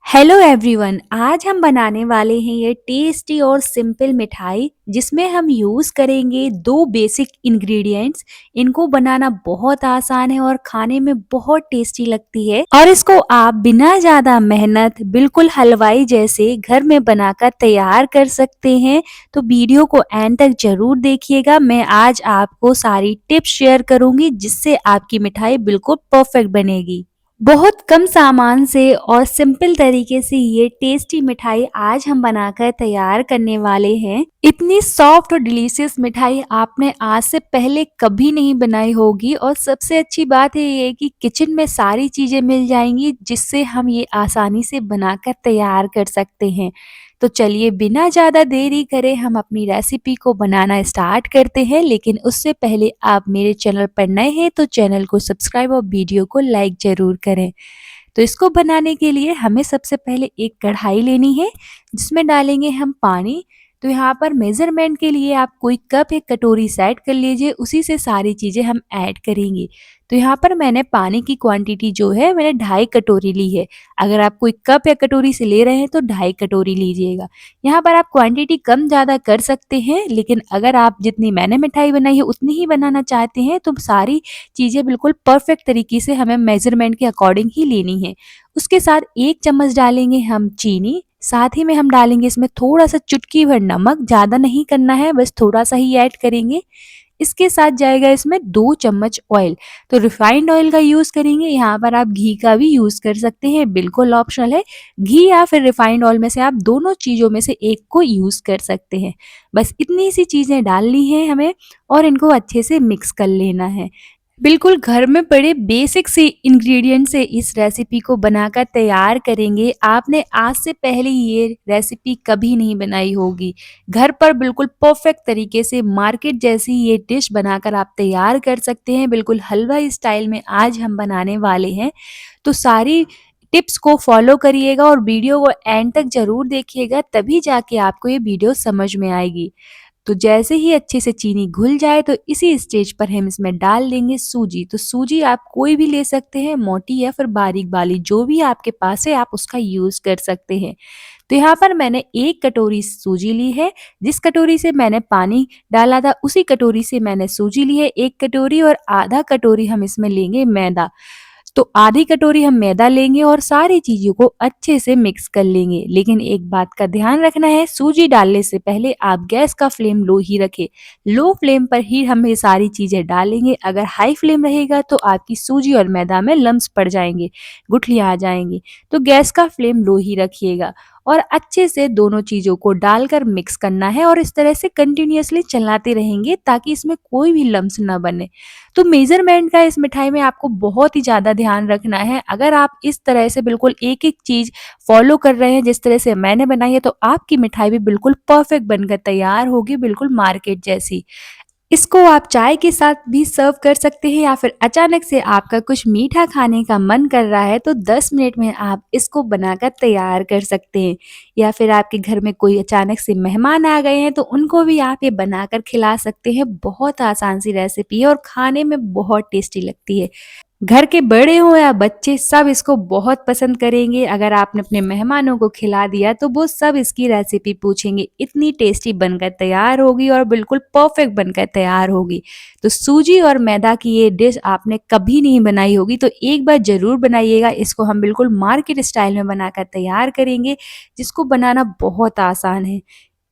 Hello everyone. आज हम बनाने वाले हैं ये टेस्टी और सिंपल मिठाई जिसमें हम यूज़ करेंगे दो बेसिक इंग्रेडिएंट्स। इनको बनाना बहुत आसान है और खाने में बहुत टेस्टी लगती है और इसको आप बिना ज़्यादा मेहनत बिल्कुल हलवाई जैसे घर में बनाकर तैयार कर सकते हैं। तो वीडियो को एंड तक जरूर देखिएगा। मैं आज आपको सारी टिप्स शेयर करूंगी जिससे आपकी मिठाई बिल्कुल परफेक्ट बनेगी। बहुत कम सामान से और सिंपल तरीके से ये टेस्टी मिठाई आज हम बनाकर तैयार करने वाले हैं। इतनी सॉफ्ट और डिलीशियस मिठाई आपने आज से पहले कभी नहीं बनाई होगी और सबसे अच्छी बात है ये कि किचन में सारी चीजें मिल जाएंगी जिससे हम ये आसानी से बनाकर तैयार कर सकते हैं। तो चलिए बिना ज़्यादा देरी करे हम अपनी रेसिपी को बनाना स्टार्ट करते हैं। लेकिन उससे पहले आप मेरे चैनल पर नए हैं तो चैनल को सब्सक्राइब और वीडियो को लाइक ज़रूर करें। तो इसको बनाने के लिए हमें सबसे पहले एक कढ़ाई लेनी है जिसमें डालेंगे हम पानी। तो यहाँ पर मेज़रमेंट के लिए आप कोई कप या कटोरी सेट कर लीजिए, उसी से सारी चीज़ें हम ऐड करेंगे। तो यहाँ पर मैंने पानी की क्वांटिटी जो है मैंने 2.5 कटोरी ली है। अगर आप कोई कप या कटोरी से ले रहे हैं तो 2.5 कटोरी लीजिएगा। यहाँ पर आप क्वांटिटी कम ज़्यादा कर सकते हैं, लेकिन अगर आप जितनी मैंने मिठाई बनाई है उतनी ही बनाना चाहते हैं तो सारी चीज़ें बिल्कुल परफेक्ट तरीके से हमें मेज़रमेंट के अकॉर्डिंग ही लेनी है। उसके साथ 1 चम्मच डालेंगे हम चीनी, साथ ही में हम डालेंगे इसमें थोड़ा-सा चुटकी भर नमक, ज़्यादा नहीं करना है, बस थोड़ा-सा ही ऐड करेंगे। इसके साथ जाएगा इसमें 2 चम्मच ऑयल। तो रिफाइंड ऑयल का यूज़ करेंगे, यहाँ पर आप घी का भी यूज़ कर सकते हैं, बिल्कुल ऑप्शनल है। घी या फिर रिफाइंड ऑयल में से आप दोनों चीज़ों में से एक को यूज़ कर सकते हैं। बस इतनी सी चीज़ें डालनी है हमें और इनको अच्छे से मिक्स कर लेना है। बिल्कुल घर में पड़े बेसिक से इंग्रेडिएंट से इस रेसिपी को बनाकर तैयार करेंगे। आपने आज से पहले ये रेसिपी कभी नहीं बनाई होगी। घर पर बिल्कुल परफेक्ट तरीके से मार्केट जैसी ये डिश बनाकर आप तैयार कर सकते हैं। बिल्कुल हलवा स्टाइल में आज हम बनाने वाले हैं। तो सारी टिप्स को फॉलो करिएगा और वीडियो को एंड तक ज़रूर देखिएगा, तभी जाके आपको ये वीडियो समझ में आएगी। तो जैसे ही अच्छे से चीनी घुल जाए तो इसी स्टेज पर हम इसमें डाल देंगे सूजी। तो सूजी आप कोई भी ले सकते हैं, मोटी या फिर बारीक वाली, जो भी आपके पास है आप उसका यूज़ कर सकते हैं। तो यहाँ पर मैंने 1 कटोरी सूजी ली है। जिस कटोरी से मैंने पानी डाला था उसी कटोरी से मैंने सूजी ली है 1 कटोरी, और आधा कटोरी हम इसमें लेंगे मैदा। तो आधी कटोरी हम मैदा लेंगे और सारी चीज़ों को अच्छे से मिक्स कर लेंगे। लेकिन एक बात का ध्यान रखना है, सूजी डालने से पहले आप गैस का फ्लेम लो ही रखें। लो फ्लेम पर ही हम ये सारी चीज़ें डालेंगे। अगर हाई फ्लेम रहेगा तो आपकी सूजी और मैदा में लम्स पड़ जाएंगे, गुठलियाँ आ जाएंगी। तो गैस का फ्लेम लो ही रखिएगा और अच्छे से दोनों चीज़ों को डालकर मिक्स करना है और इस तरह से कंटिन्यूअसली चलाते रहेंगे ताकि इसमें कोई भी लम्स ना बने। तो मेज़रमेंट का इस मिठाई में आपको बहुत ही ज़्यादा ध्यान रखना है। अगर आप इस तरह से बिल्कुल एक-एक चीज़ फ़ॉलो कर रहे हैं जिस तरह से मैंने बनाई है, तो आपकी मिठाई भी बिल्कुल परफ़ेक्ट बनकर तैयार होगी, बिल्कुल मार्केट जैसी। इसको आप चाय के साथ भी सर्व कर सकते हैं या फिर अचानक से आपका कुछ मीठा खाने का मन कर रहा है तो 10 मिनट में आप इसको बनाकर तैयार कर सकते हैं। या फिर आपके घर में कोई अचानक से मेहमान आ गए हैं तो उनको भी आप ये बनाकर खिला सकते हैं। बहुत आसान सी रेसिपी है और खाने में बहुत टेस्टी लगती है। घर के बड़े हों या बच्चे, सब इसको बहुत पसंद करेंगे। अगर आपने अपने मेहमानों को खिला दिया तो वो सब इसकी रेसिपी पूछेंगे। इतनी टेस्टी बनकर तैयार होगी और बिल्कुल परफेक्ट बनकर तैयार होगी। तो सूजी और मैदा की ये डिश आपने कभी नहीं बनाई होगी तो एक बार ज़रूर बनाइएगा। इसको हम बिल्कुल मार्केट स्टाइल में बनाकर तैयार करेंगे, जिसको बनाना बहुत आसान है।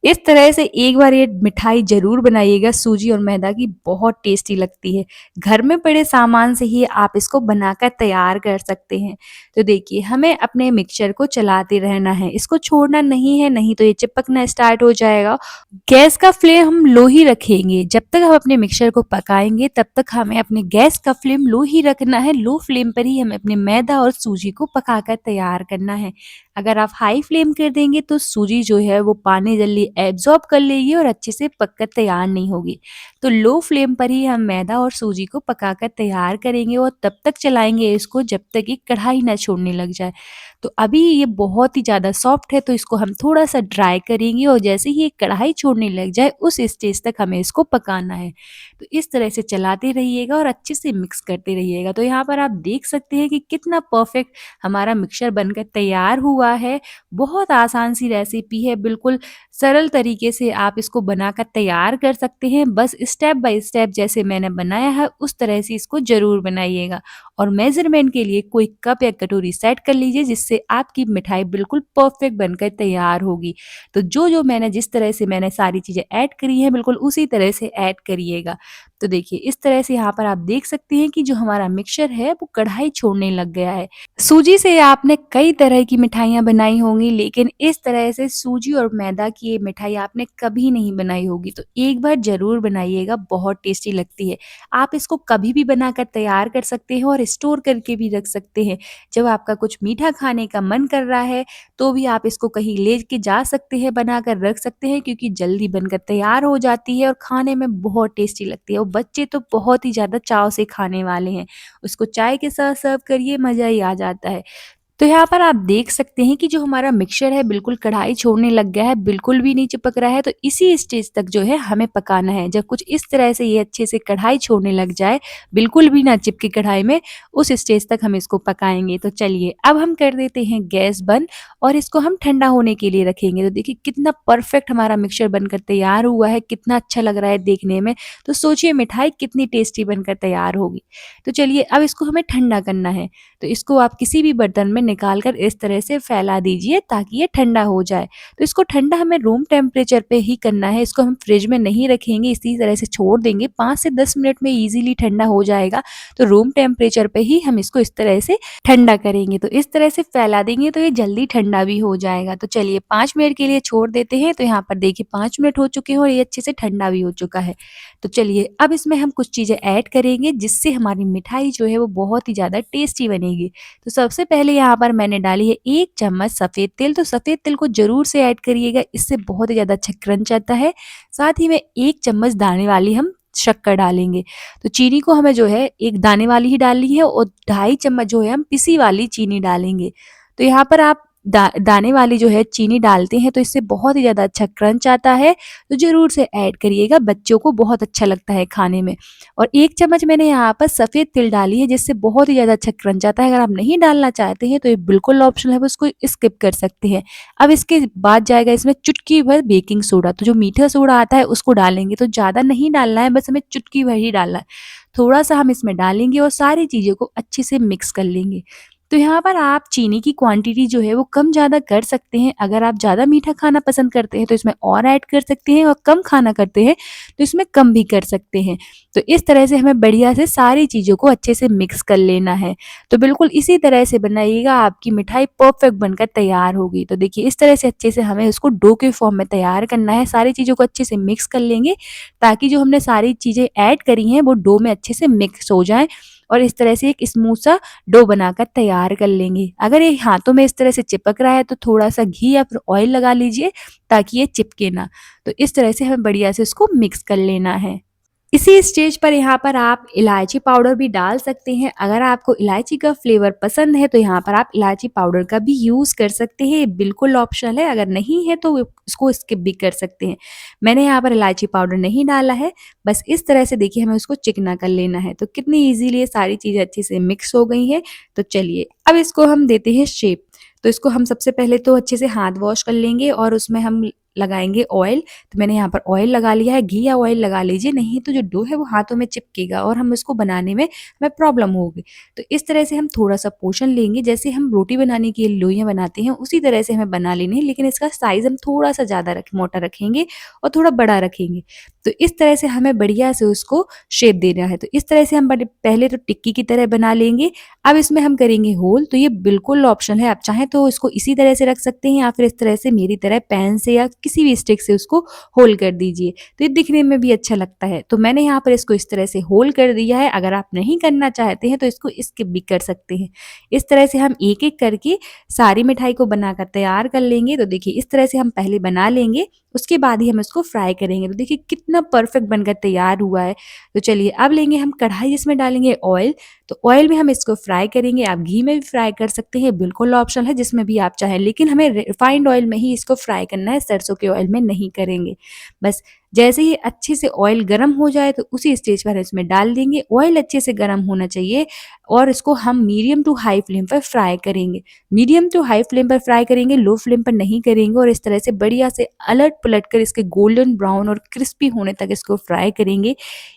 इस तरह से एक बार ये मिठाई ज़रूर बनाइएगा, सूजी और मैदा की बहुत टेस्टी लगती है। घर में पड़े सामान से ही आप इसको बनाकर तैयार कर सकते हैं। तो देखिए हमें अपने मिक्सचर को चलाते रहना है, इसको छोड़ना नहीं है, नहीं तो ये चिपकना स्टार्ट हो जाएगा। गैस का फ्लेम हम लो ही रखेंगे। जब तक हम अपने मिक्सचर को पकाएंगे तब तक हमें अपने गैस का फ्लेम लो ही रखना है। लो फ्लेम पर ही हमें अपने मैदा और सूजी को पकाकर तैयार करना है। अगर आप हाई फ्लेम कर देंगे तो सूजी जो है वो पानी जल्दी एब्जॉर्ब कर लेगी और अच्छे से पककर तैयार नहीं होगी। तो लो फ्लेम पर ही हम मैदा और सूजी को पकाकर तैयार करेंगे और तब तक चलाएंगे इसको जब तक कि कढ़ाई ना छोड़ने लग जाए। तो अभी ये बहुत ही ज़्यादा सॉफ्ट है, तो इसको हम थोड़ा-सा ड्राई करेंगे और जैसे ही ये कढ़ाई छोड़ने लग जाए उस स्टेज तक हमें इसको पकाना है। तो इस तरह से चलाते रहिएगा और अच्छे से मिक्स करते रहिएगा। तो यहाँ पर आप देख सकते हैं कि कितना परफेक्ट हमारा मिक्सचर बनकर तैयार हुआ है। बहुत आसान सी रेसिपी है, बिल्कुल सरल तरीके से आप इसको बनाकर तैयार कर सकते हैं। बस स्टेप बाय स्टेप जैसे मैंने बनाया है उस तरह से इसको ज़रूर बनाइएगा। और मेज़रमेंट के लिए कोई कप या कटोरी सेट कर लीजिए, जिससे आपकी मिठाई बिल्कुल परफेक्ट बनकर तैयार होगी। तो जो-जो मैंने जिस तरह से मैंने सारी चीज़ें ऐड करी हैं, बिल्कुल उसी तरह से ऐड करिएगा। तो देखिए इस तरह से यहाँ पर आप देख सकते हैं कि जो हमारा मिक्सचर है वो कढ़ाई छोड़ने लग गया है। सूजी से आपने कई तरह की मिठाइयाँ बनाई होंगी, लेकिन इस तरह से सूजी और मैदा की ये मिठाई आपने कभी नहीं बनाई होगी। तो एक बार ज़रूर बनाइएगा, बहुत टेस्टी लगती है। आप इसको कभी भी बनाकर तैयार कर सकते हैं और स्टोर करके भी रख सकते हैं। जब आपका कुछ मीठा खाने का मन कर रहा है, तो भी आप इसको कहीं लेके जा सकते हैं, बनाकर रख सकते हैं, क्योंकि जल्दी बनकर तैयार हो जाती है और खाने में बहुत टेस्टी लगती है और बच्चे तो बहुत ही ज़्यादा चाव से खाने वाले हैं। उसको चाय के साथ सर्व करिए, मज़ा ही आ जाता है। तो यहाँ पर आप देख सकते हैं कि जो हमारा मिक्सचर है बिल्कुल कढ़ाई छोड़ने लग गया है, बिल्कुल भी नहीं चिपक रहा है। तो इसी स्टेज तक जो है हमें पकाना है। जब कुछ इस तरह से ये अच्छे से कढ़ाई छोड़ने लग जाए, बिल्कुल भी ना चिपके कढ़ाई में, उस स्टेज तक हम इसको पकाएँगे। तो चलिए अब हम कर देते हैं गैस बंद और इसको हम ठंडा होने के लिए रखेंगे। तो देखिए कितना परफेक्ट हमारा मिक्सचर बनकर तैयार हुआ है, कितना अच्छा लग रहा है देखने में। तो सोचिए मिठाई कितनी टेस्टी बनकर तैयार होगी। तो चलिए अब इसको हमें ठंडा करना है। तो इसको आप किसी भी बर्तन में निकाल कर इस तरह से फैला दीजिए ताकि ये ठंडा हो जाए। तो इसको ठंडा हमें रूम टेम्परेचर पे ही करना है, इसको हम फ्रिज में नहीं रखेंगे, इसी तरह से छोड़ देंगे। 5 से 10 मिनट में ईज़िली ठंडा हो जाएगा। तो रूम टेम्परेचर पे ही हम इसको इस तरह से ठंडा करेंगे। तो इस तरह से फैला देंगे तो ये जल्दी ठंडा भी हो जाएगा। तो चलिए 5 मिनट के लिए छोड़ देते हैं। तो यहाँ पर देखिए 5 मिनट हो चुके हैं और ये अच्छे से ठंडा भी हो चुका है। तो चलिए अब इसमें हम कुछ चीज़ें ऐड करेंगे, जिससे हमारी मिठाई जो है वो बहुत ही ज़्यादा टेस्टी बनेगी। तो सबसे पहले यहाँ पर मैंने डाली है 1 चम्मच सफ़ेद तिल। तो सफ़ेद तिल को ज़रूर से ऐड करिएगा, इससे बहुत ही ज़्यादा अच्छा क्रंच आता है। साथ ही में 1 चम्मच दाने वाली हम शक्कर डालेंगे। तो चीनी को हमें जो है 1 दाने वाली ही डालनी है और 2.5 चम्मच जो है हम पिसी वाली चीनी डालेंगे। तो यहाँ पर आप दाने वाली जो है चीनी डालते हैं तो इससे बहुत ही ज़्यादा अच्छा क्रंच आता है। तो ज़रूर से ऐड करिएगा, बच्चों को बहुत अच्छा लगता है खाने में। और 1 चम्मच मैंने यहाँ पर सफ़ेद तिल डाली है, जिससे बहुत ही ज़्यादा अच्छा क्रंच आता है। अगर आप नहीं डालना चाहते हैं तो ये बिल्कुल ऑप्शनल है, आप उसको स्किप कर सकते हैं। अब इसके बाद जाएगा इसमें चुटकी भर बेकिंग सोडा। तो जो मीठा सोडा आता है उसको डालेंगे, तो ज़्यादा नहीं डालना है, बस हमें चुटकी भर ही डालना है। थोड़ा-सा हम इसमें डालेंगे और सारी चीज़ों को अच्छे से मिक्स कर लेंगे। तो यहाँ पर आप चीनी की क्वांटिटी जो है वो कम-ज़्यादा कर सकते हैं। अगर आप ज़्यादा मीठा खाना पसंद करते हैं तो इसमें और ऐड कर सकते हैं और कम खाना करते हैं तो इसमें कम भी कर सकते हैं। तो इस तरह से हमें बढ़िया से सारी चीज़ों को अच्छे से मिक्स कर लेना है। तो बिल्कुल इसी तरह से बनाइएगा, आपकी मिठाई परफेक्ट बनकर तैयार होगी। तो देखिए इस तरह से अच्छे से हमें उसको डो के फॉर्म में तैयार करना है। सारी चीज़ों को अच्छे से मिक्स कर लेंगे ताकि जो हमने सारी चीज़ें ऐड करी हैं वो डो में अच्छे से मिक्स हो जाएँ और इस तरह से एक स्मूथ सा डो बनाकर तैयार कर लेंगे। अगर ये हाथों में इस तरह से चिपक रहा है तो थोड़ा-सा घी या फिर ऑयल लगा लीजिए ताकि ये चिपके ना। तो इस तरह से हमें बढ़िया से इसको मिक्स कर लेना है। इसी स्टेज पर यहाँ पर आप इलायची पाउडर भी डाल सकते हैं। अगर आपको इलायची का फ्लेवर पसंद है तो यहाँ पर आप इलायची पाउडर का भी यूज़ कर सकते हैं, ये बिल्कुल ऑप्शनल है। अगर नहीं है तो इसको स्किप भी कर सकते हैं। मैंने यहाँ पर इलायची पाउडर नहीं डाला है, बस इस तरह से देखिए हमें उसको चिकना कर लेना है। तो कितनी ईज़िली ये सारी चीज़ें अच्छे से मिक्स हो गई हैं। तो चलिए अब इसको हम देते हैं शेप। तो इसको हम सबसे पहले तो अच्छे से हाथ वॉश कर लेंगे और उसमें हम लगाएँगे ऑयल। तो मैंने यहाँ पर ऑयल लगा लिया है, घी या ऑयल लगा लीजिए, नहीं तो जो डो है वो हाथों में चिपकेगा और हम इसको बनाने में हमें प्रॉब्लम होगी। तो इस तरह से हम थोड़ा-सा पोर्शन लेंगे, जैसे हम रोटी बनाने के लिए लोइयाँ बनाते हैं उसी तरह से हमें बना लेनी है, लेकिन इसका साइज़ हम थोड़ा-सा ज़्यादा मोटा रखेंगे और थोड़ा बड़ा रखेंगे। तो इस तरह से हमें बढ़िया से उसको शेप देना है। तो इस तरह से हम पहले तो टिक्की की तरह बना लेंगे। अब इसमें हम करेंगे होल। तो ये बिल्कुल ऑप्शनल है, आप चाहें तो इसको इसी तरह से रख सकते हैं या फिर इस तरह से मेरी तरह पैन से या किसी भी स्टिक से उसको होल कर दीजिए, तो ये दिखने में भी अच्छा लगता है। तो मैंने यहाँ पर इसको इस तरह से होल कर दिया है। अगर आप नहीं करना चाहते हैं तो इसको स्किप भी कर सकते हैं। इस तरह से हम एक-एक करके सारी मिठाई को बनाकर तैयार कर लेंगे। तो देखिए इस तरह से हम पहले बना लेंगे, उसके बाद ही हम इसको फ्राई करेंगे। तो देखिए कितना परफेक्ट बनकर तैयार हुआ है। तो चलिए अब लेंगे हम कढ़ाई, जिसमें डालेंगे ऑयल। तो ऑयल में हम इसको फ्राई करेंगे। आप घी में भी फ्राई कर सकते हैं, बिल्कुल ऑप्शनल है, जिसमें भी आप चाहें, लेकिन हमें रिफाइंड ऑयल में ही इसको फ्राई करना है, सरसों के ऑयल में नहीं करेंगे। बस जैसे ही अच्छे से ऑयल गर्म हो जाए तो उसी स्टेज पर इसमें डाल देंगे। ऑयल अच्छे से गर्म होना चाहिए और इसको हम मीडियम टू हाई फ्लेम पर फ्राई करेंगे। मीडियम टू हाई फ्लेम पर फ्राई करेंगे, लो फ्लेम पर नहीं करेंगे। और इस तरह से बढ़िया से अलट पलट कर इसके गोल्डन ब्राउन और क्रिस्पी होने तक इसको फ्राई करेंगे।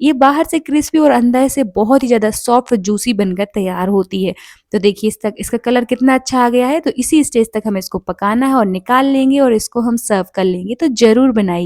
ये बाहर से क्रिस्पी और अंदर से बहुत ही ज़्यादा सॉफ्ट और जूसी बनकर तैयार होती है। तो देखिए इस तक इसका कलर कितना अच्छा आ गया है। तो इसी स्टेज तक हमें इसको पकाना है और निकाल लेंगे और इसको हम सर्व कर लेंगे। तो ज़रूर बनाइए।